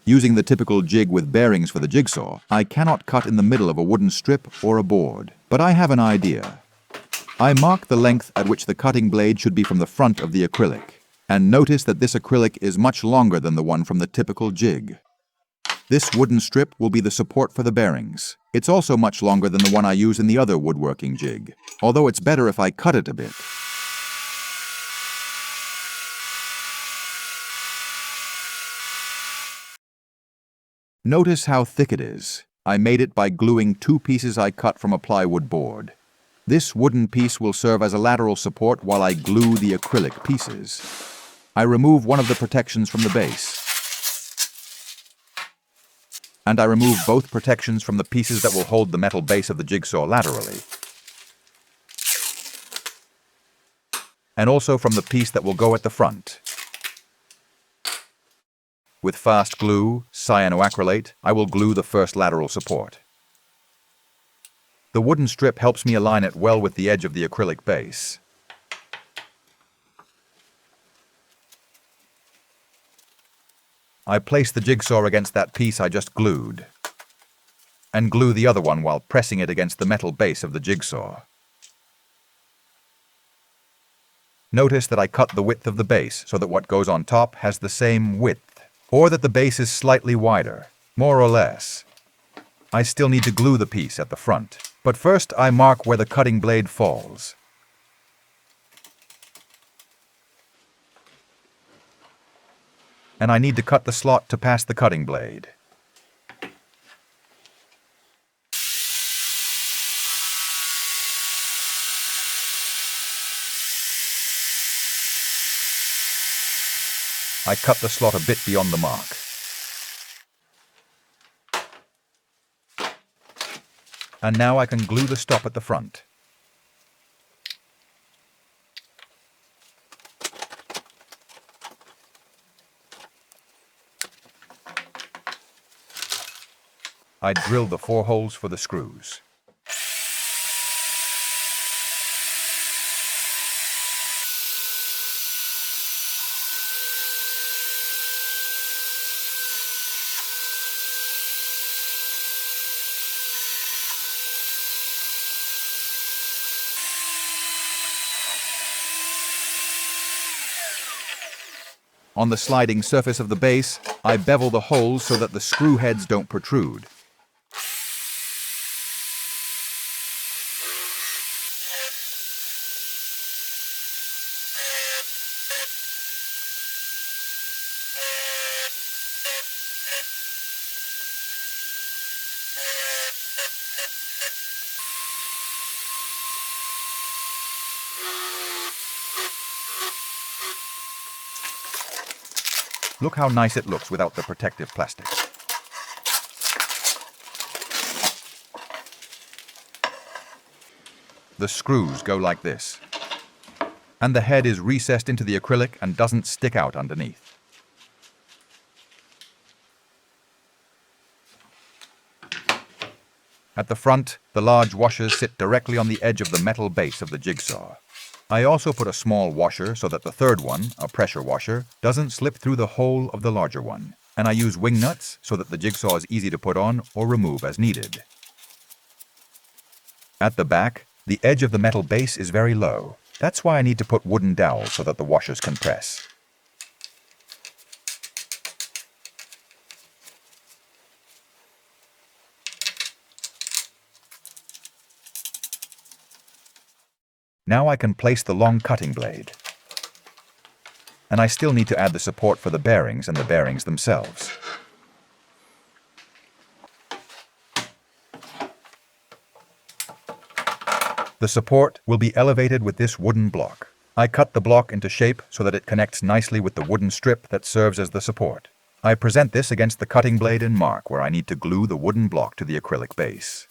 Using the typical jig with bearings for the jigsaw, I cannot cut in the middle of a wooden strip or a board. But I have an idea. I mark the length at which the cutting blade should be from the front of the acrylic. And notice that this acrylic is much longer than the one from the typical jig. This wooden strip will be the support for the bearings. It's also much longer than the one I use in the other woodworking jig, although it's better if I cut it a bit. Notice how thick it is. I made it by gluing 2 pieces I cut from a plywood board. This wooden piece will serve as a lateral support while I glue the acrylic pieces. I remove one of the protections from the base. And I remove both protections from the pieces that will hold the metal base of the jigsaw laterally. And also from the piece that will go at the front. With fast glue, cyanoacrylate, I will glue the first lateral support. The wooden strip helps me align it well with the edge of the acrylic base. I place the jigsaw against that piece I just glued, and glue the other one while pressing it against the metal base of the jigsaw. Notice that I cut the width of the base so that what goes on top has the same width, or that the base is slightly wider, more or less. I still need to glue the piece at the front, but first I mark where the cutting blade falls. And I need to cut the slot to pass the cutting blade. I cut the slot a bit beyond the mark. And now I can glue the stop at the front. I drill the 4 holes for the screws. On the sliding surface of the base, I bevel the holes so that the screw heads don't protrude. Look how nice it looks without the protective plastic. The screws go like this. And the head is recessed into the acrylic and doesn't stick out underneath. At the front, the large washers sit directly on the edge of the metal base of the jigsaw. I also put a small washer so that the third one, a pressure washer, doesn't slip through the hole of the larger one. And I use wing nuts so that the jigsaw is easy to put on or remove as needed. At the back, the edge of the metal base is very low. That's why I need to put wooden dowels so that the washers can press. Now I can place the long cutting blade. And I still need to add the support for the bearings and the bearings themselves. The support will be elevated with this wooden block. I cut the block into shape so that it connects nicely with the wooden strip that serves as the support. I present this against the cutting blade and mark where I need to glue the wooden block to the acrylic base.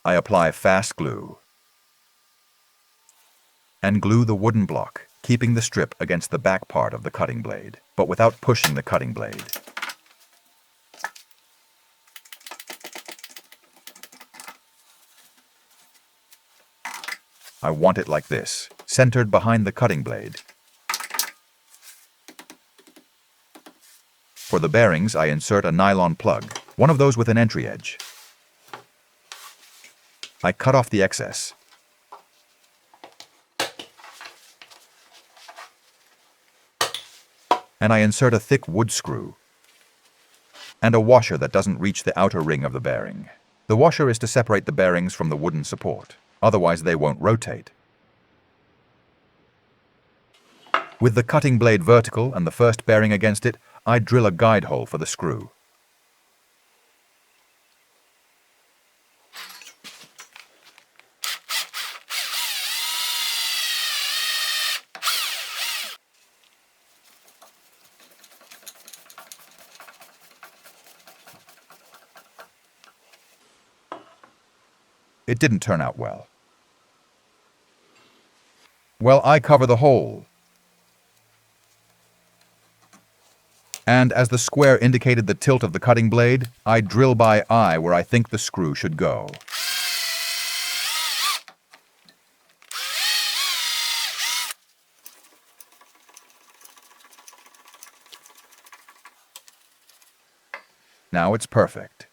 I apply fast glue and glue the wooden block, keeping the strip against the back part of the cutting blade, but without pushing the cutting blade. I want it like this. centered behind the cutting blade. For the bearings, I insert a nylon plug, one of those with an entry edge. I cut off the excess. And I insert a thick wood screw and a washer that doesn't reach the outer ring of the bearing. The washer is to separate the bearings from the wooden support, otherwise they won't rotate. With the cutting blade vertical and the first bearing against it, I drill a guide hole for the screw. It didn't turn out well. Well, I cover the hole. And as the square indicated the tilt of the cutting blade, I drill by eye where I think the screw should go. Now it's perfect.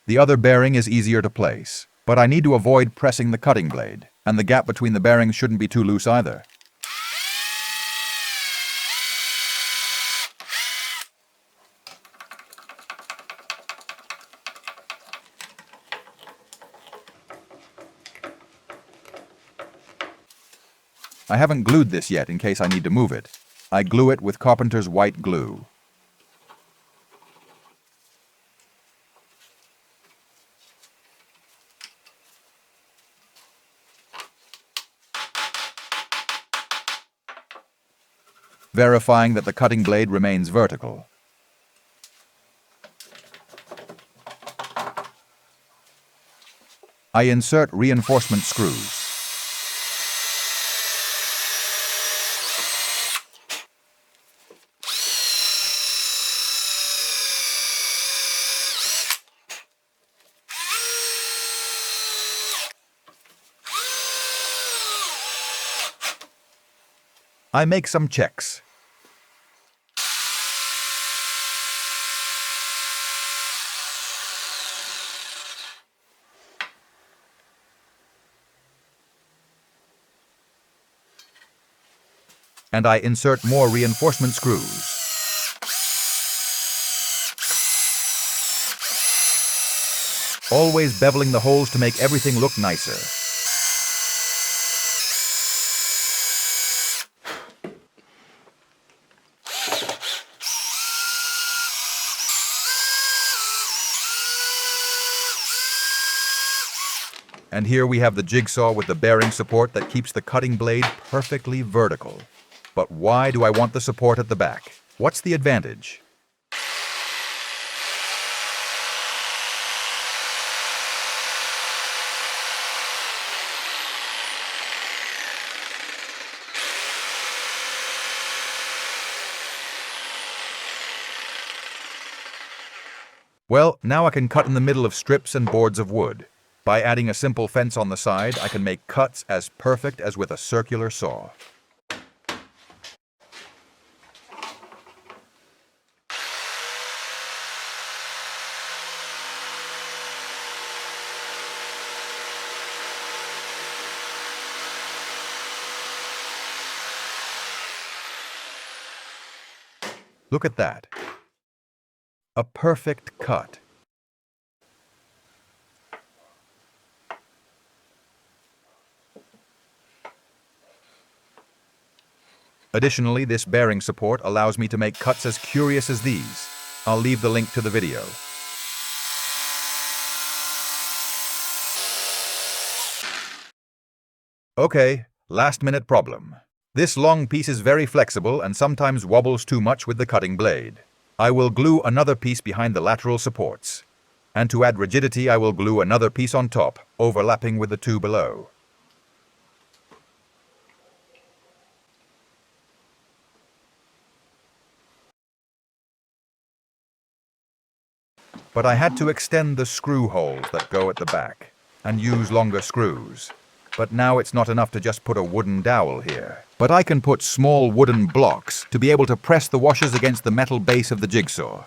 The other bearing is easier to place, but I need to avoid pressing the cutting blade, and the gap between the bearings shouldn't be too loose either. I haven't glued this yet in case I need to move it. I glue it with carpenter's white glue. Verifying that the cutting blade remains vertical. I insert reinforcement screws. I make some checks. And I insert more reinforcement screws. Always beveling the holes to make everything look nicer. And here we have the jigsaw with the bearing support that keeps the cutting blade perfectly vertical. But why do I want the support at the back? What's the advantage? Well, now I can cut in the middle of strips and boards of wood. By adding a simple fence on the side, I can make cuts as perfect as with a circular saw. Look at that. A perfect cut. Additionally, this bearing support allows me to make cuts as curious as these. I'll leave the link to the video. Okay, last-minute problem. This long piece is very flexible and sometimes wobbles too much with the cutting blade. I will glue another piece behind the lateral supports. And to add rigidity, I will glue another piece on top, overlapping with the two below. But I had to extend the screw holes that go at the back and use longer screws. But now it's not enough to just put a wooden dowel here. But I can put small wooden blocks to be able to press the washers against the metal base of the jigsaw.